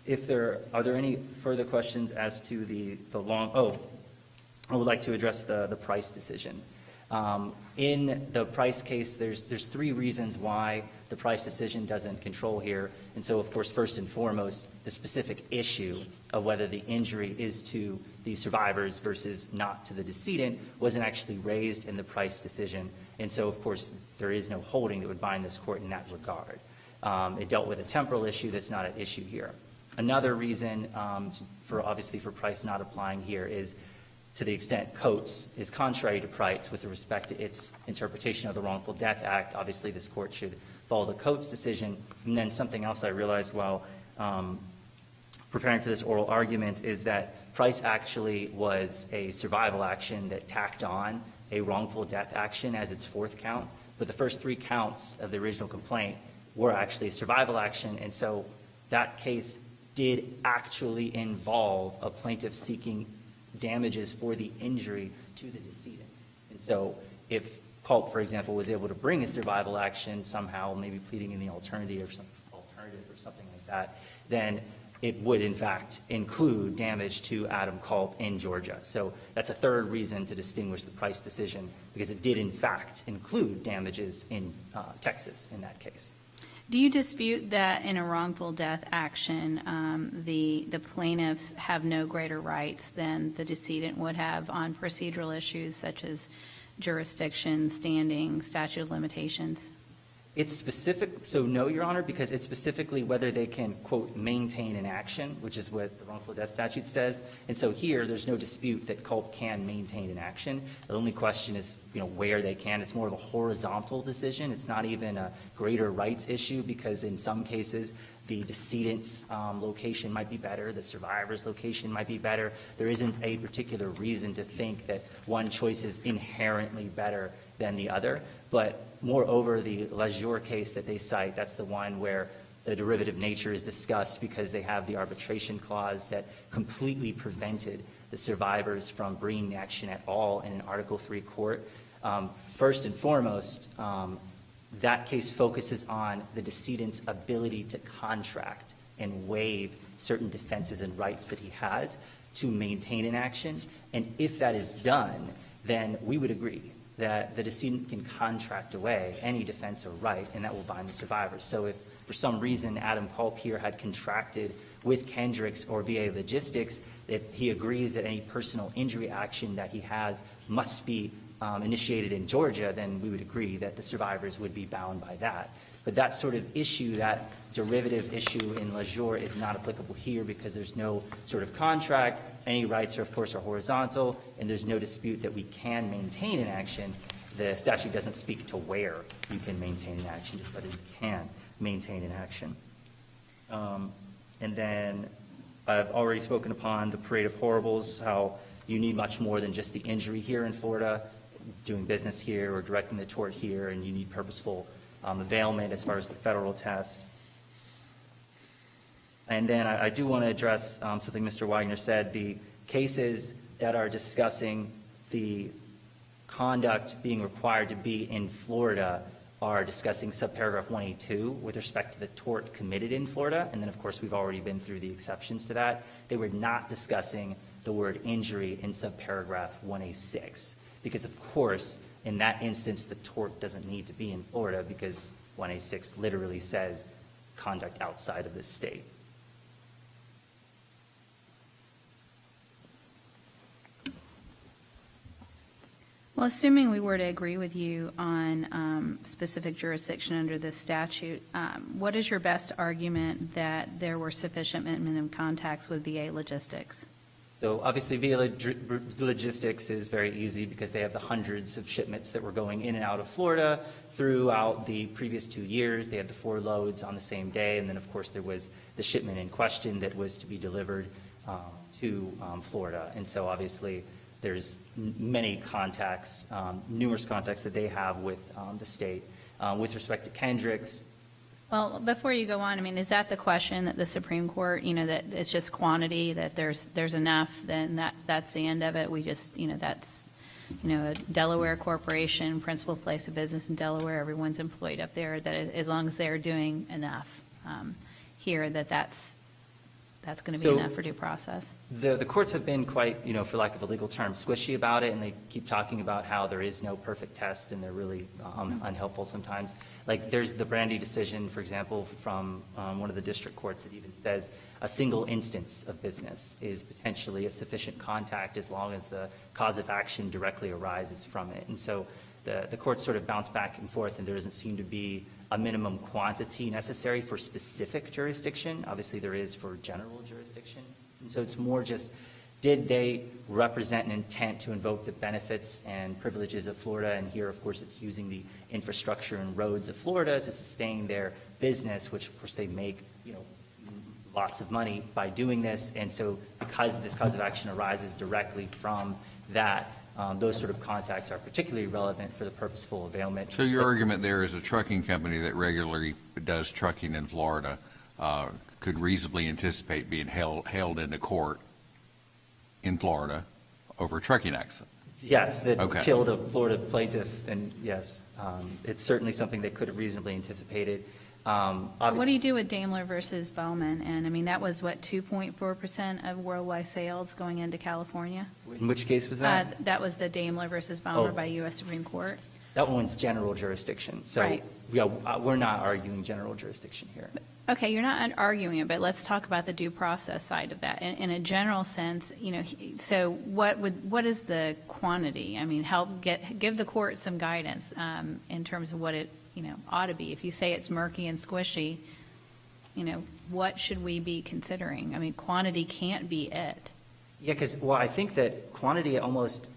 Speaker 6: there any further questions as to the I would like to address the Price decision. In the Price case, there's 3 reasons why the Price decision doesn't control here. And so, of course, first and foremost, the specific issue of whether the injury is to the survivors versus not to the decedent wasn't actually raised in the Price decision. And so, of course, there is no holding that would bind this court in that regard. It dealt with a temporal issue that's not at issue here. Another reason for Price not applying here is to the extent Coates is contrary to Price with respect to its interpretation of the Wrongful Death Act. Obviously, this court should follow the Coates decision. And then something else I realized while preparing for this oral argument is that Price actually was a survival action that tacked on a wrongful death action as its 4th count. But the first 3 counts of the original complaint were actually a survival action. And so that case did actually involve a plaintiff seeking damages for the injury to the decedent. And so if Culp, for example, was able to bring a survival action somehow, maybe pleading in the alternative or something like that, then it would, in fact, include damage to Adam Culp in Georgia. So that's a 3rd reason to distinguish the Price decision, because it did, in fact, include damages in Texas in that case.
Speaker 5: Do you dispute that in a wrongful death action, the plaintiffs have no greater rights than the decedent would have on procedural issues such as jurisdiction, standing, statute of limitations?
Speaker 6: It's specific, so no, Your Honor, because it's specifically whether they can, quote, maintain an action, which is what the wrongful death statute says. And so here, there's no dispute that Culp can maintain an action. The only question is, where they can. It's more of a horizontal decision. It's not even a greater rights issue, because in some cases, the decedent's location might be better, the survivor's location might be better. There isn't a particular reason to think that one choice is inherently better than the other. But moreover, the Lejour case that they cite, that's the one where the derivative nature is discussed because they have the arbitration clause that completely prevented the survivors from bringing the action at all in an Article III court. First and foremost, That case focuses on the decedent's ability to contract and waive certain defenses and rights that he has to maintain an action. And if that is done, then we would agree that the decedent can contract away any defense or right, and that will bind the survivors. So if for some reason Adam Culp here had contracted with Kendricks or VA Logistics, that he agrees that any personal injury action that he has must be initiated in Georgia, then we would agree that the survivors would be bound by that. But that sort of issue, that derivative issue in Lejour is not applicable here because there's no sort of contract. Any rights are, of course, are horizontal, and there's no dispute that we can maintain an action. The statute doesn't speak to where you can maintain an action, just whether you can maintain an action. And then I've already spoken upon the parade of horribles, how you need much more than just the injury here in Florida, doing business here or directing the tort here, and you need purposeful availment as far as the federal test. And then I do want to address something Mr. Wagner said. The cases that are discussing the conduct being required to be in Florida are discussing subparagraph 182 with respect to the tort committed in Florida. And then, of course, we've already been through the exceptions to that. They were not discussing the word injury in subparagraph 1A6 because, of course, in that instance, the tort doesn't need to be in Florida because 1A6 literally says conduct outside of the state.
Speaker 5: Well, assuming we were to agree with you on specific jurisdiction under this statute, what is your best argument that there were sufficient minimum contacts with VA Logistics?
Speaker 6: So obviously VA Logistics is very easy because they have the hundreds of shipments that were going in and out of Florida throughout the previous 2 years. They had the 4 loads on the same day, and then of course there was the shipment in question that was to be delivered to Florida. And so obviously there's many contacts, numerous contacts that they have with the state. With respect to Kendricks,
Speaker 5: Well, before you go on, I mean, is that the question that the Supreme Court, that it's just quantity, that there's enough, then that's the end of it? We just, that's, a Delaware corporation, principal place of business in Delaware, everyone's employed up there, that as long as they're doing enough here, that's going to be enough for due process?
Speaker 6: the courts have been quite, for lack of a legal term, squishy about it, and they keep talking about how there is no perfect test, and they're really unhelpful sometimes. Like there's the Brandy decision, for example, from one of the district courts that even says a single instance of business is potentially a sufficient contact as long as the cause of action directly arises from it. And so the courts sort of bounce back and forth, and there doesn't seem to be a minimum quantity necessary for specific jurisdiction. Obviously, there is for general jurisdiction. And so it's more just, did they represent an intent to invoke the benefits and privileges of Florida? And here, of course, it's using the infrastructure and roads of Florida to sustain their business, which, of course, they make, lots of money by doing this. And so because this cause of action arises directly from that, those sort of contacts are particularly relevant for the purposeful availment.
Speaker 4: So your argument there is a trucking company that regularly does trucking in Florida could reasonably anticipate being held into court in Florida over a trucking accident?
Speaker 6: Yes, that
Speaker 4: Okay.
Speaker 6: killed a Florida plaintiff, and yes, it's certainly something they could have reasonably anticipated.
Speaker 5: What do you do with Daimler versus Bowman? And I mean, that was what, 2.4% of worldwide sales going into California?
Speaker 6: In which case was that?
Speaker 5: That was the Daimler versus Bowmer
Speaker 6: Oh.
Speaker 5: by U.S. Supreme Court.
Speaker 6: That one's general jurisdiction. So,
Speaker 5: Right.
Speaker 6: yeah, we're not arguing general jurisdiction here.
Speaker 5: Okay, you're not arguing it, but let's talk about the due process side of that. In a general sense, so what is the quantity? I mean, give the court some guidance in terms of what it, ought to be. If you say it's murky and squishy, what should we be considering? I mean, quantity can't be it.
Speaker 6: Yeah, because, I think that quantity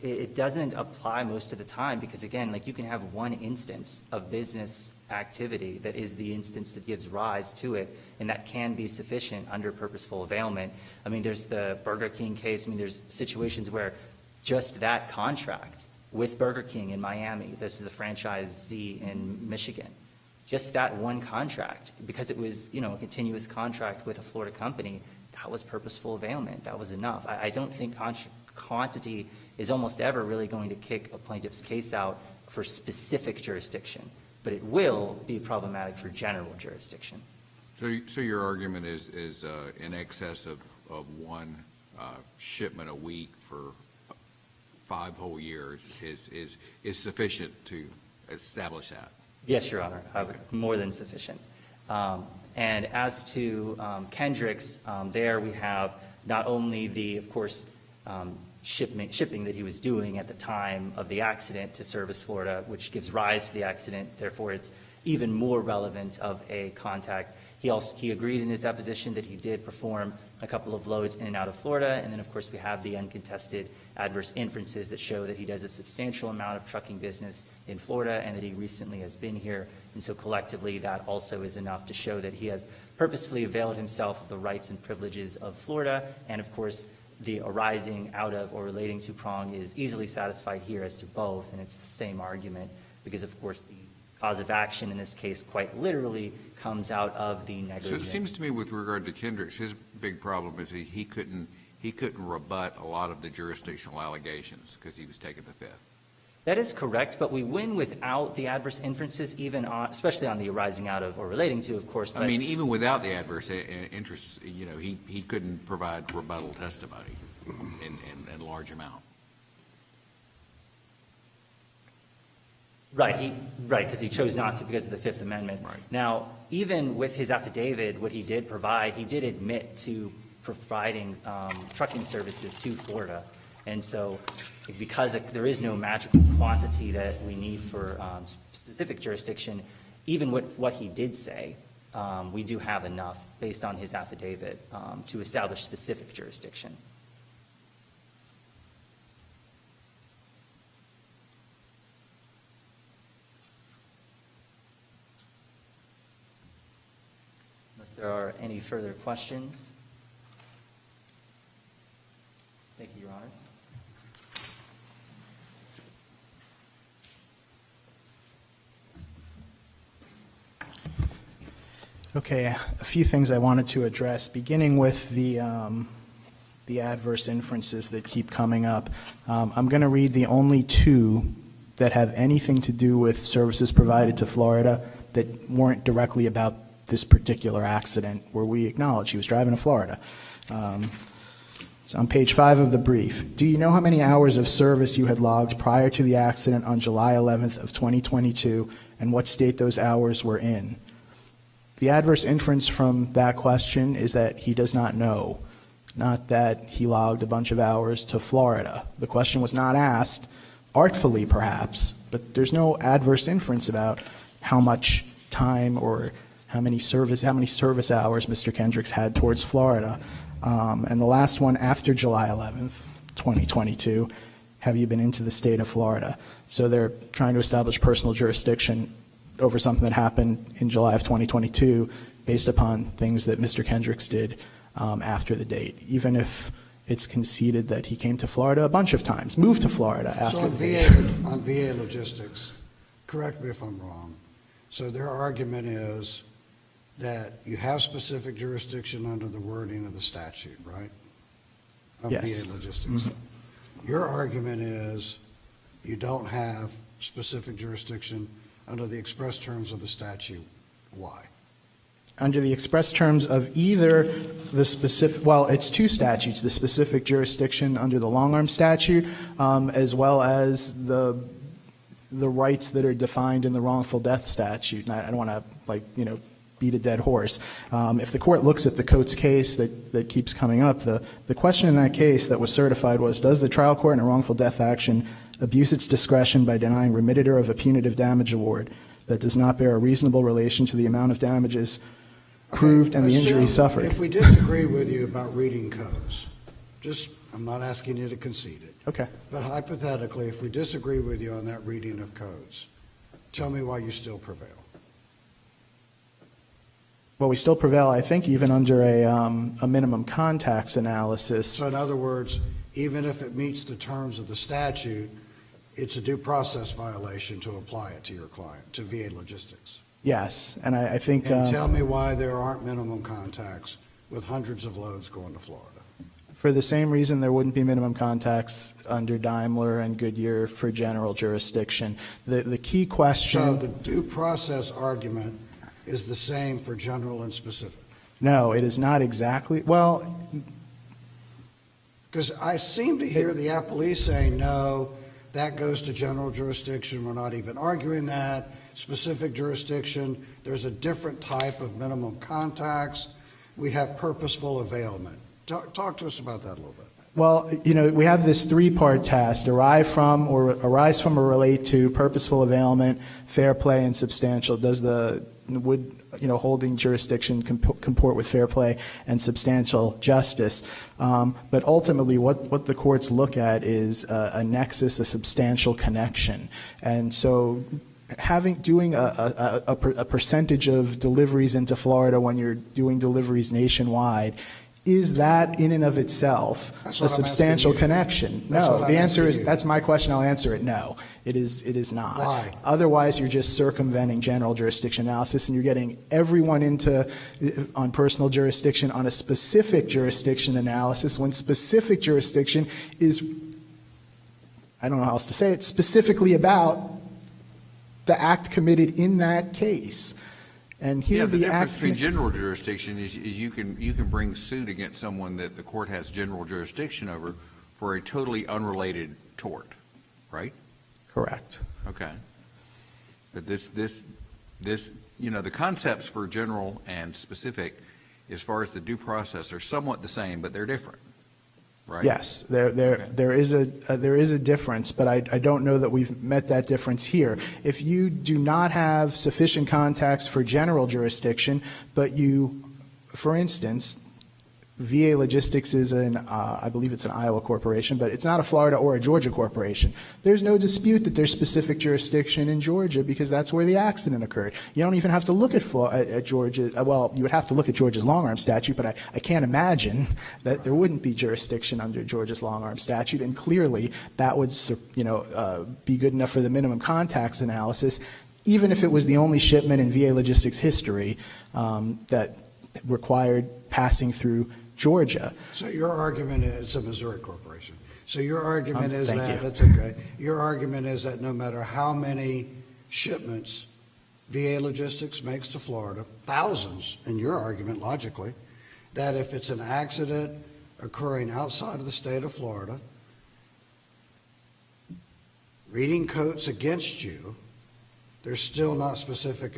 Speaker 6: it doesn't apply most of the time because, again, like you can have one instance of business activity that is the instance that gives rise to it, and that can be sufficient under purposeful availment. I mean, there's the Burger King case. I mean, there's situations where just that contract with Burger King in Miami, this is the franchisee in Michigan, just that one contract, because it was, a continuous contract with a Florida company, that was purposeful availment. That was enough. I don't think quantity is almost ever really going to kick a plaintiff's case out for specific jurisdiction. but it will be problematic for general jurisdiction.
Speaker 4: So your argument is in excess of one shipment a week for 5 whole years is sufficient to establish that?
Speaker 6: Yes, Your Honor, more than sufficient. And as to Kendrick's, there we have not only the, of course, shipping that he was doing at the time of the accident to Service Florida, which gives rise to the accident, therefore it's even more relevant of a contact. He agreed in his deposition that he did perform a couple of loads in and out of Florida, and then of course we have the uncontested adverse inferences that show that he does a substantial amount of trucking business in Florida and that he recently has been here, and so collectively that also is enough to show that he has purposefully availed himself of the rights and privileges of Florida, and of course the arising out of or relating to prong is easily satisfied here as to both, and it's the same argument because of course the cause of action in this case quite literally comes out of the negligence.
Speaker 4: So it seems to me with regard to Kendricks, his big problem is he couldn't rebut a lot of the jurisdictional allegations because he was taking the fifth.
Speaker 6: That is correct, but we win without the adverse inferences, even on, especially on the arising out of or relating to, of course. But
Speaker 4: I mean, even without the adverse interests, you know, he couldn't provide rebuttal testimony in large amount.
Speaker 6: Right, because he chose not to because of the Fifth Amendment.
Speaker 4: Right.
Speaker 6: Now, even with his affidavit, what he did provide, he did admit to providing trucking services to Florida. And so because there is no magical quantity that we need for specific jurisdiction, even with what he did say, we do have enough based on his affidavit to establish specific jurisdiction. Unless there are any further questions. Thank you, Your Honors.
Speaker 3: Okay, a few things I wanted to address, beginning with the adverse inferences that keep coming up. I'm going to read the only two that have anything to do with services provided to Florida that weren't directly about this particular accident, where we acknowledge he was driving to Florida. So on page 5 of the brief, do you know how many hours of service you had logged prior to the accident on July 11th of 2022, and what state those hours were in? The adverse inference from that question is that he does not know, not that he logged a bunch of hours to Florida. The question was not asked, artfully perhaps, but there's no adverse inference about how much time or how many service hours Mr. Kendricks had towards Florida. And the last one, after July 11th, 2022, have you been into the state of Florida? So they're trying to establish personal jurisdiction over something that happened in July of 2022 based upon things that Mr. Kendricks did after the date, even if it's conceded that he came to Florida a bunch of times, moved to Florida after
Speaker 2: So
Speaker 3: the date.
Speaker 2: on VA logistics, correct me if I'm wrong, so their argument is that you have specific jurisdiction under the wording of the statute, right? Of
Speaker 3: Yes.
Speaker 2: VA logistics. Your argument is you don't have specific jurisdiction under the express terms of the statute. Why?
Speaker 3: Under the express terms of either the specific, well, it's two statutes, the specific jurisdiction under the longarm statute, as well as the rights that are defined in the wrongful death statute. And I don't want to, beat a dead horse. If the court looks at the Coates case that keeps coming up, the question in that case that was certified was, does the trial court in a wrongful death action abuse its discretion by denying remitter of a punitive damage award that does not bear a reasonable relation to the amount of damages proved and the injury suffered?
Speaker 2: If we disagree with you about reading codes, I'm not asking you to concede it.
Speaker 3: Okay.
Speaker 2: But hypothetically, if we disagree with you on that reading of codes, tell me why you still prevail.
Speaker 3: Well, we still prevail, I think, even under a minimum contacts analysis.
Speaker 2: So in other words, even if it meets the terms of the statute, it's a due process violation to apply it to your client, to VA logistics.
Speaker 3: Yes, and I think...
Speaker 2: And tell me why there aren't minimum contacts with hundreds of loads going to Florida.
Speaker 3: For the same reason there wouldn't be minimum contacts under Daimler and Goodyear for general jurisdiction. The key question.
Speaker 2: So the due process argument is the same for general and specific?
Speaker 3: No, it is not exactly. Well,
Speaker 2: because I seem to hear the appellee saying, no, that goes to general jurisdiction. We're not even arguing that. Specific jurisdiction, there's a different type of minimum contacts. We have purposeful availment. Talk to us about that a little bit.
Speaker 3: well, we have this three-part test: arise from or relate to, purposeful availment, fair play, and substantial. Would holding jurisdiction comport with fair play and substantial justice? But ultimately, what the courts look at is a nexus, a substantial connection, and so doing a percentage of deliveries into Florida when you're doing deliveries nationwide, is that in and of itself a substantial connection? No. The answer is, that's my question. I'll answer it. No, it is not.
Speaker 2: Why?
Speaker 3: Otherwise, you're just circumventing general jurisdiction analysis, and you're getting everyone on personal jurisdiction on a specific jurisdiction analysis, when specific jurisdiction is, I don't know how else to say it, specifically about the act committed in that case. And here
Speaker 4: the
Speaker 3: the
Speaker 4: difference
Speaker 3: act
Speaker 4: between general jurisdiction is you can bring suit against someone that the court has general jurisdiction over for a totally unrelated tort, right?
Speaker 3: Correct.
Speaker 4: Okay. But this the concepts for general and specific, as far as the due process, are somewhat the same, but they're different, right?
Speaker 3: Yes, there is a difference, but I don't know that we've met that difference here. If you do not have sufficient contacts for general jurisdiction, but you, for instance, VA Logistics is I believe it's an Iowa corporation, but it's not a Florida or a Georgia corporation. There's no dispute that there's specific jurisdiction in Georgia because that's where the accident occurred. You don't even have to look at Georgia. Well, you would have to look at Georgia's longarm statute, but I can't imagine that there wouldn't be jurisdiction under Georgia's longarm statute, and clearly that would be good enough for the minimum contacts analysis, even if it was the only shipment in VA Logistics history that required passing through Georgia.
Speaker 2: So your argument is it's a Missouri corporation. So your argument is
Speaker 3: thank
Speaker 2: that,
Speaker 3: you.
Speaker 2: that's okay. Your argument is that no matter how many shipments VA Logistics makes to Florida, thousands in your argument logically, that if it's an accident occurring outside of the state of Florida, reading codes against you, there's still not specific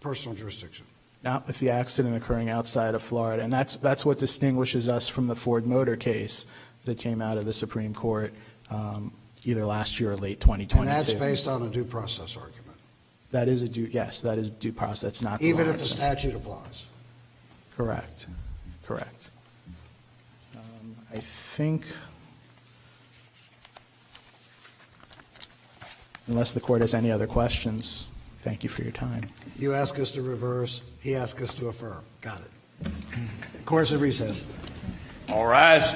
Speaker 2: personal jurisdiction.
Speaker 3: Not with the accident occurring outside of Florida. And that's what distinguishes us from the Ford Motor case that came out of the Supreme Court either last year or late 2022.
Speaker 2: And that's based on a due process argument.
Speaker 3: That is that is due process. That's not
Speaker 2: Even if the statute applies.
Speaker 3: Correct. I think, unless the court has any other questions, thank you for your time.
Speaker 2: You ask us to reverse, he asked us to affirm. Got it. Court's in recess.
Speaker 1: All rise.